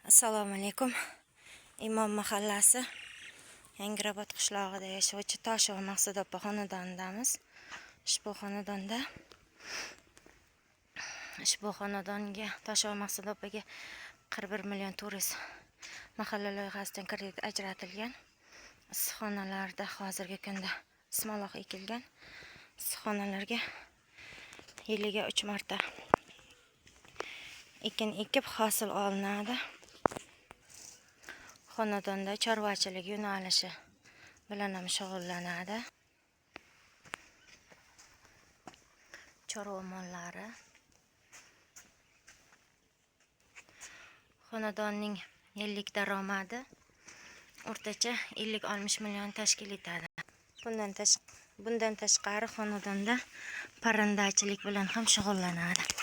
Assalomu alaykum. Imom mahallasi Yangrabod qishlog'ida yashovchi Toshov Maqsud opa xonadonidamiz. Ushbu xonadonga Toshov Maqsud opaga 41 million turist mahalla loyihasidan kredit ajratilgan. Issiqxonalarda hozirgi kunda ismaloq ekilgan. Issiqxonalarga yiliga 3 marta ekin ekib hosil olinadi. Xonadonda chorvachilik yo'nalishi bilan ham shug'ullanadi. Chorva mollari. Xonadonning yillik daromadi o'rtacha 50-60 million tashkil etadi. Bundan tashqari xonadonda parrandachilik bilan ham shug'ullanadi.